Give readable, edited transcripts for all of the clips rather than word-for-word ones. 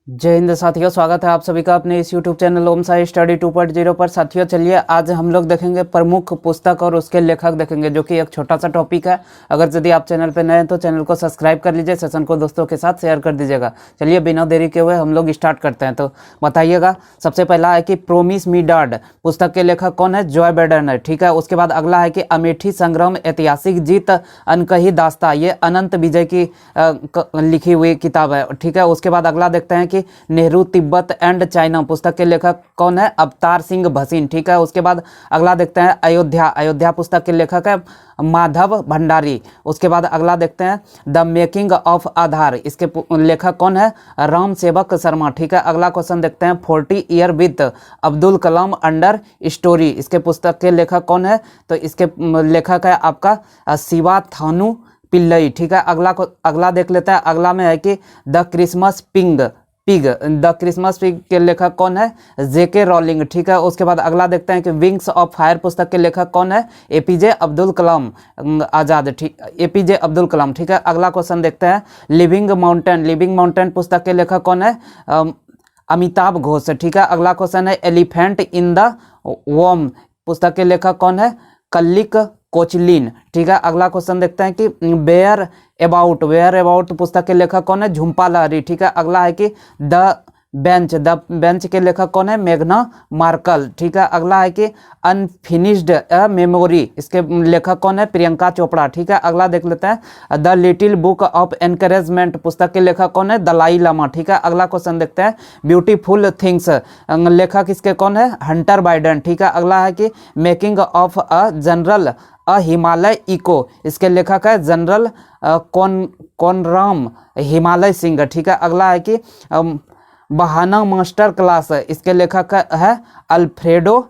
जय हिंद साथियों, स्वागत है आप सभी का अपने इस YouTube चैनल ओम साई स्टडी 2.0 पर। साथियों चलिए आज हम लोग देखेंगे प्रमुख पुस्तक और उसके लेखक देखेंगे, जो कि एक छोटा सा टॉपिक है। अगर यदि आप चैनल पर नए हैं तो चैनल को सब्सक्राइब कर लीजिए, सेशन को दोस्तों के साथ शेयर कर दीजिएगा। चलिए बिना देरी के हुए हम लोग स्टार्ट करते हैं। तो बताइएगा, सबसे पहला है कि प्रोमिस मी डैड पुस्तक के लेखक कौन है? जॉय बैडन है। ठीक है, उसके बाद अगला है कि अमेठी संग्राम ऐतिहासिक जीत अनकही दास्ता, ये अनंत विजय की लिखी हुई किताब है। ठीक है, उसके बाद अगला देखते हैं कि नेहरू तिब्बत एंड चाइना पुस्तक के लेखक कौन है? अवतार सिंह भसीन। ठीक है, उसके बाद अगला देखते हैं अयोध्या पुस्तक के लेखक है माधव भंडारी। उसके बाद अगला देखते हैं द मेकिंग ऑफ आधार, इसके लेखक कौन है? राम सेवक शर्मा। ठीक है, अगला क्वेश्चन देखते हैं 40 year with Abdul Kalam under story, इसके पुस्तक के लेखक कौन है? तो इसके लेखक है आपका शिवा थानु पिल्लई। ठीक है, अगला देख लेते हैं। अगला में है कि the Christmas the Christmas pig के लेखक कौन है? जेके रॉलिंग। ठीक है, उसके बाद अगला देखते हैं कि विंग्स ऑफ फायर पुस्तक के लेखक कौन है? एपीजे अब्दुल कलाम आजाद। ठीक, एपीजे अब्दुल कलाम। ठीक है, अगला क्वेश्चन देखते हैं लिविंग माउंटेन पुस्तक के लेखक कौन है? अमिताभ घोष। ठीक है, अगला क्वेश्चन है एलिफेंट इन द वॉर्म पुस्तक के लेखक कौन है? कल्लिक कोचलिन। ठीक है, अगला क्वेश्चन देखते हैं कि वेयर अबाउट पुस्तक के लेखक कौन है? झुम्पा लाहिरी। ठीक है, अगला है कि द बेंच के लेखक कौन है? मेघना मार्कल। ठीक है, अगला है कि अनफिनिश्ड मेमोरी, इसके लेखक कौन है? प्रियंका चोपड़ा। ठीक है, अगला देख लेते हैं the little book of encouragement पुस्तक के लेखक कौन है? दलाई लामा। ठीक है, अगला क्वेश्चन देखते हैं ब्यूटीफुल थिंग्स, लेखक इसके कौन है? Hunter Biden. ठीक है, अगला है कि making of a general Himalayan echo, इसके लेखक है जनरल कौनराम हिमालय सिंह। ठीक है, अगला है कि बहाना मास्टर क्लास, इसके लेखक है अल्फ्रेडो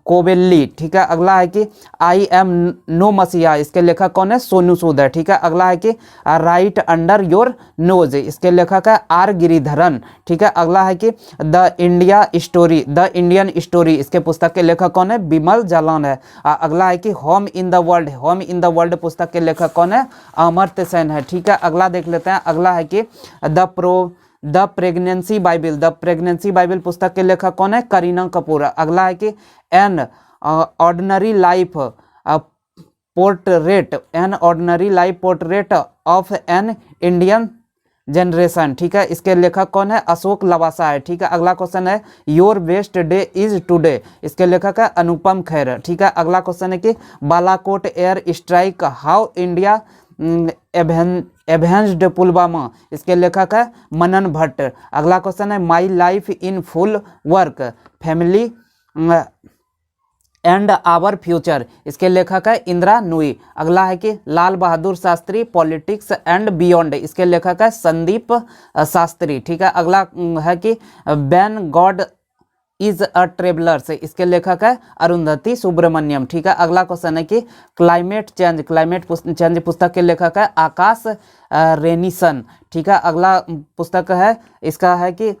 कोबेल्ली। ठीक है, अगला है कि आई एम नो मसीहा, इसके लेखक कौन है? सोनू सूद है। ठीक है, अगला है कि राइट अंडर योर नोज, इसके लेखक है आर गिरिधरन। ठीक है, अगला है कि द इंडियन स्टोरी, इसके पुस्तक के लेखक कौन है? बिमल जालान है। अगला है कि होम इन द वर्ल्ड पुस्तक के लेखक कौन है? अमर्त्य सेन है। ठीक है, अगला देख लेते हैं। अगला है कि द प्रेगनेंसी बाइबल पुस्तक के लेखक कौन है? करीना कपूर। अगला है कि an ordinary life portrait of an Indian generation. ठीक है, इसके लेखक कौन है? अशोक लवासा है। ठीक है, अगला क्वेश्चन है your best day is today, इसके लेखक है अनुपम खेर। ठीक है, अगला क्वेश्चन है कि Balakot air strike how India avenged Pulwama, इसके लेखक है मनन भट्ट। अगला क्वेश्चन है my life in full work family and our future, इसके लेखक है इंदिरा नूई। अगला है कि Lal Bahadur Shastri politics and beyond, इसके लेखक है संदीप शास्त्री। ठीक है, अगला है कि ban God is a travellers, इसके लेखक है अरुंधति सुब्रमण्यम। ठीक है, अगला क्वेश्चन है कि क्लाइमेट चेंज पुस्तक के लेखक है आकाश रेनिसन। ठीक है, अगला पुस्तक है इसका है कि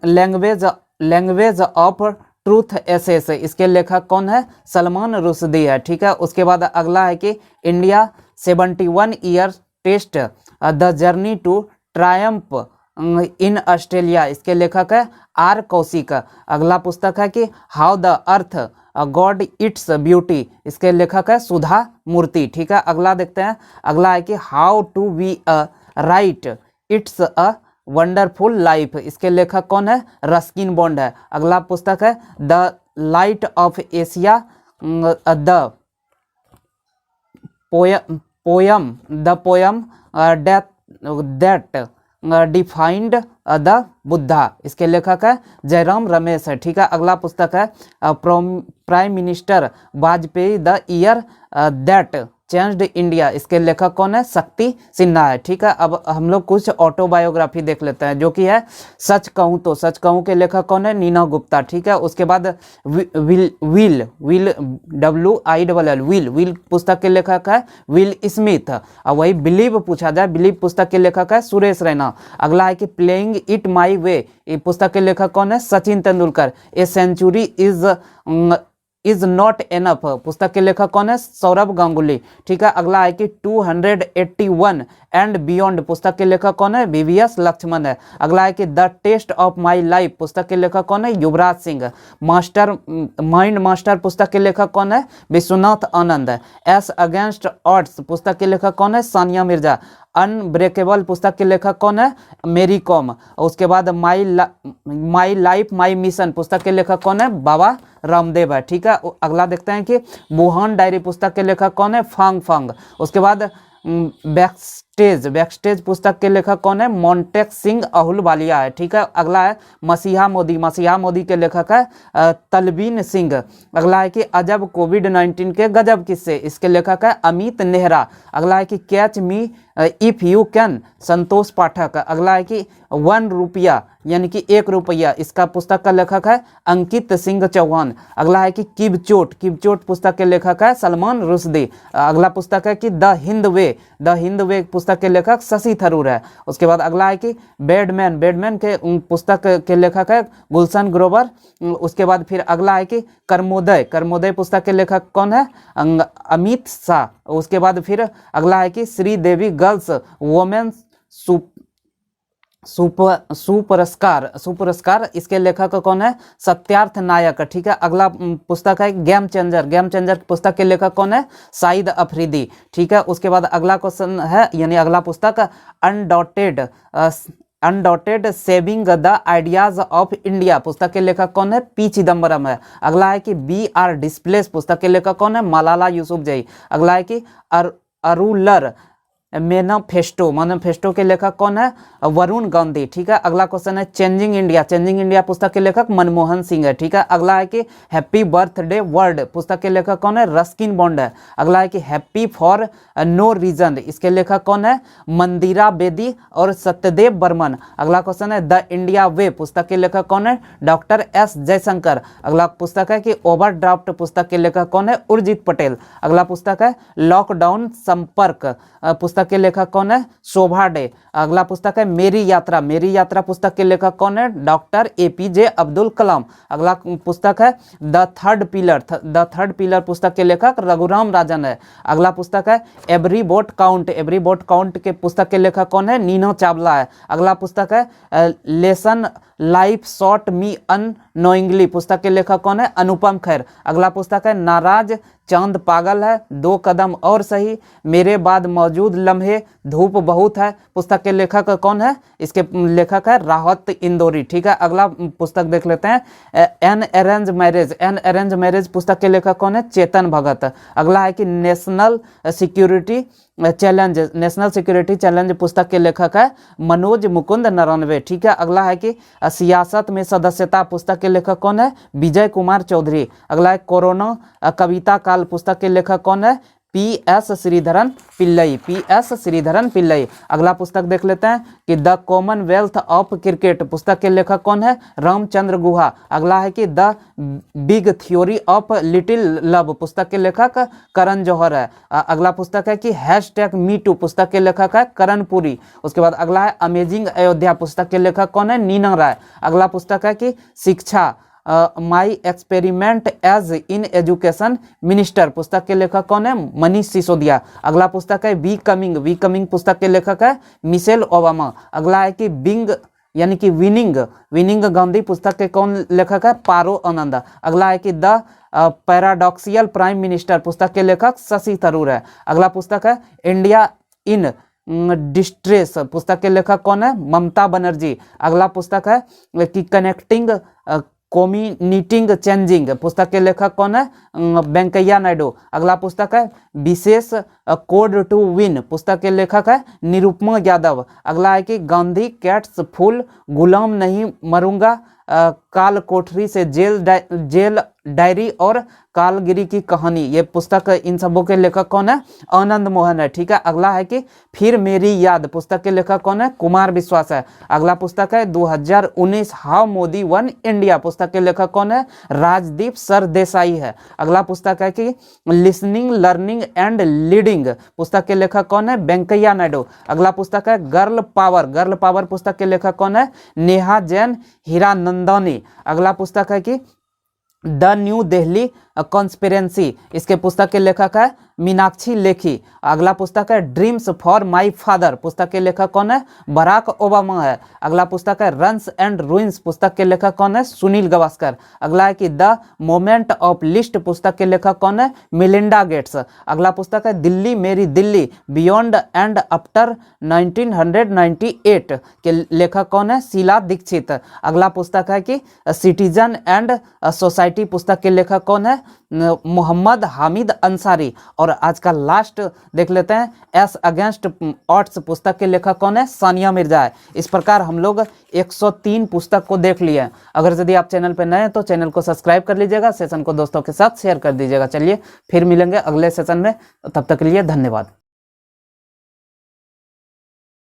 लैंग्वेज ऑफ ट्रूथ एसेस, इसके लेखक कौन है? सलमान रुश्दी है। ठीक है, उसके बाद अगला है कि India 71 year test the journey to triumph in Australia, इसके लेखक है आर कौशिक। अगला पुस्तक है कि how the earth got its beauty, इसके लेखक है सुधा मूर्ति। ठीक है, अगला देखते हैं। अगला है कि how to we write it's a wonderful life, इसके लेखक कौन है? रस्किन बॉन्ड है। अगला पुस्तक है the light of Asia the poem that defined the Buddha, इसके लेखक है जयराम रमेश है। ठीक है, अगला पुस्तक है prime minister Vajpayee the year that changed India, इसके लेखक कौन है? शक्ति सिन्हा है। ठीक है, अब हम लोग कुछ ऑटोबायोग्राफी देख लेते हैं, जो कि है सच कहूँ के लेखक कौन है? नीना गुप्ता। ठीक है, उसके बाद विल पुस्तक के लेखक है विल स्मिथ। और वही बिलीव पूछा जाए, बिलीव पुस्तक के लेखक है सुरेश रैना। अगला है कि प्लेइंग इट माई वे, पुस्तक के लेखक कौन है? Sachin Tendulkar. A century is is not enough, पुस्तक के लेखक कौन है? सौरभ गांगुली। ठीक है, अगला है कि 281 एंड बियॉन्ड, पुस्तक के लेखक कौन है? वीवीएस लक्ष्मण है। अगला है कि the test of my life, पुस्तक के लेखक कौन है? युवराज सिंह। माइंड मास्टर पुस्तक के लेखक कौन है? विश्वनाथ आनंद है। एस अगेंस्ट ऑड्स पुस्तक के लेखक कौन है? सानिया मिर्जा। अनब्रेकेबल पुस्तक के लेखक कौन है? मेरी कॉम। उसके बाद माई लाइफ माई मिशन पुस्तक के लेखक कौन है? बाबा रामदेव है। ठीक है, अगला देखते हैं कि वुहान डायरी पुस्तक के लेखक कौन है? फांग फांग। उसके बाद बैकस्टेज पुस्तक के लेखक कौन है? मोंटेक सिंह अहुलवालिया है। ठीक है, अगला है मसीहा मोदी के लेखक है तलबीन सिंह। अगला है कि अजब कोविड-19 के गजब किस्से, इसके लेखक है अमित नेहरा। अगला है कि catch me if you can, Santosh Pathak. अगला है कि 1 रुपया यानी कि 1 रुपया, इसका पुस्तक का लेखक है अंकित सिंह चौहान। अगला है कि किबचोट पुस्तक के लेखक है सलमान रुश्दी। अगला पुस्तक है कि द हिंद वे पुस्तक के लेखक शशि थरूर है। उसके बाद अगला है कि बैडमैन के पुस्तक के लेखक है गुलशन ग्रोवर। उसके बाद फिर अगला है कि कर्मोदय पुस्तक के लेखक कौन है? अमित शाह। उसके बाद फिर अगला है कि श्रीदेवी गर्ल्स वोमेन्स सुपुरस्कार, इसके लेखक कौन है? सत्यार्थ नायक। ठीक है, अगला पुस्तक है गेम चेंजर पुस्तक के लेखक कौन है? साइद अफरीदी। ठीक है, उसके बाद अगला क्वेश्चन है यानी अगला पुस्तक undaunted saving the ideas of India पुस्तक के लेखक कौन है? पी चिदम्बरम है। अगला है कि बी आर डिस्प्लेस पुस्तक के लेखक कौन है? मलाला यूसुफजई। अगला है कि अरूलर मैनिफेस्टो के लेखक कौन है? वरुण गांधी। ठीक है, अगला क्वेश्चन है चेंजिंग इंडिया पुस्तक के लेखक मनमोहन सिंह है। ठीक है, अगला है कि हैप्पी बर्थडे वर्ल्ड पुस्तक के लेखक कौन है? रस्किन बॉन्ड है। अगला है कि हैप्पी फॉर नो रीजन, इसके लेखक कौन है? मंदिरा बेदी और सत्यदेव बर्मन। अगला क्वेश्चन है द इंडिया वे पुस्तक के लेखक कौन है? Doctor S Jaishankar. अगला पुस्तक है कि ओवरड्राफ्ट पुस्तक के लेखक कौन है? उर्जित पटेल। अगला पुस्तक है लॉकडाउन संपर्क पुस्तक के लेखक कौन है? शोभा डे। अगला पुस्तक है मेरी यात्रा पुस्तक के लेखक कौन है? Doctor APJ Abdul Kalam. अगला पुस्तक है द थर्ड पिलर पुस्तक के लेखक रघुराम राजन है। अगला पुस्तक है एवरी बोट काउंट के पुस्तक के लेखक कौन है? नीना चावला है। अगला पुस्तक है लेसन लाइफ शॉट मी अननोइंगली पुस्तक के लेखक कौन है? अनुपम खेर। अगला पुस्तक है नाराज चांद पागल है, 2 कदम और सही, मेरे बाद मौजूद लम्हे, धूप बहुत है पुस्तक के लेखक कौन है? इसके लेखक है राहत इंदौरी। ठीक है, अगला पुस्तक देख लेते हैं एन अरेंज मैरिज पुस्तक के लेखक कौन है? चेतन भगत। अगला है कि नेशनल सिक्योरिटी चैलेंज पुस्तक के लेखक है मनोज मुकुंद नरनवे। ठीक है, अगला है कि सियासत में सदस्यता पुस्तक के लेखक कौन है? विजय कुमार चौधरी। अगला है कोरोना कविता काल पुस्तक के लेखक कौन है? पी.एस. श्रीधरन पिल्लई। अगला पुस्तक देख लेते हैं कि द कॉमनवेल्थ ऑफ क्रिकेट पुस्तक के लेखक कौन है? रामचंद्र गुहा। अगला है कि the big theory of little love पुस्तक के लेखक करण जौहर है। अगला पुस्तक है कि #MeToo पुस्तक के लेखक है करण पुरी। उसके बाद अगला है अमेजिंग अयोध्या पुस्तक के लेखक कौन है? नीना राय। अगला पुस्तक है कि Shiksha my experiment as in education minister पुस्तक के लेखक कौन है? मनीष सिसोदिया। अगला पुस्तक है वी कमिंग पुस्तक के लेखक है मिशेल ओबामा। अगला है कि बिंग यानी कि विनिंग गांधी पुस्तक के कौन लेखक है? पारो आनंद। अगला है कि द पैराडॉक्सियल प्राइम मिनिस्टर पुस्तक के लेखक शशि थरूर है। अगला पुस्तक है इंडिया इन डिस्ट्रेस पुस्तक के लेखक कौन है? ममता बनर्जी। अगला पुस्तक है कि कनेक्टिंग कम्युनिटिंग चेंजिंग पुस्तक के लेखक कौन है? वेंकैया नायडू। अगला पुस्तक है विशेष कोड टू विन पुस्तक के लेखक है निरुपमा यादव। अगला है कि गांधी कैट्स फुल गुलाम नहीं मरूंगा, काल कोठरी से जेल डायरी और कालगिरी की कहानी, ये पुस्तक इन सबों के लेखक कौन है? आनंद मोहन है। ठीक है, अगला है कि फिर मेरी याद पुस्तक के लेखक कौन है? कुमार विश्वास है। अगला पुस्तक है 2019 हाउ मोदी वन इंडिया पुस्तक के लेखक कौन है? राजदीप सरदेसाई है। अगला पुस्तक है कि लिसनिंग लर्निंग एंड लीडिंग पुस्तक के लेखक कौन है? वेंकैया नायडू। अगला पुस्तक है गर्ल पावर पुस्तक के लेखक कौन है? नेहा जैन हीरानंदानी। अगला पुस्तक है कि द न्यू दिल्ली कॉन्स्पिरेंसी, इसके पुस्तक के लेखक है मीनाक्षी लेखी। अगला पुस्तक है ड्रीम्स फॉर माय फादर, पुस्तक के लेखक कौन है? बराक ओबामा है। अगला पुस्तक है रन्स एंड रूइंस, पुस्तक के लेखक कौन है? सुनील गावस्कर। अगला है कि द मोमेंट ऑफ लिस्ट, पुस्तक के लेखक कौन है? Melinda Gates. अगला पुस्तक है दिल्ली मेरी दिल्ली, बियॉन्ड एंड आफ्टर 1998 के लेखक कौन है? शीला दीक्षित। अगला पुस्तक है कि सिटीजन एंड सोसाइटी, पुस्तक के लेखक कौन है? मोहम्मद हामिद अंसारी। और आज का लास्ट देख लेते हैं एस अगेंस्ट ऑड्स, पुस्तक के लेखक कौन है? सानिया मिर्जा है। इस प्रकार हम लोग 103 पुस्तक को देख लिए हैं। अगर यदि आप चैनल पर नए हैं तो चैनल को सब्सक्राइब कर लीजिएगा, सेशन को दोस्तों के साथ शेयर कर दीजिएगा। चलिए फिर मिलेंगे अगले सेशन में, तब तक के लिए धन्यवाद।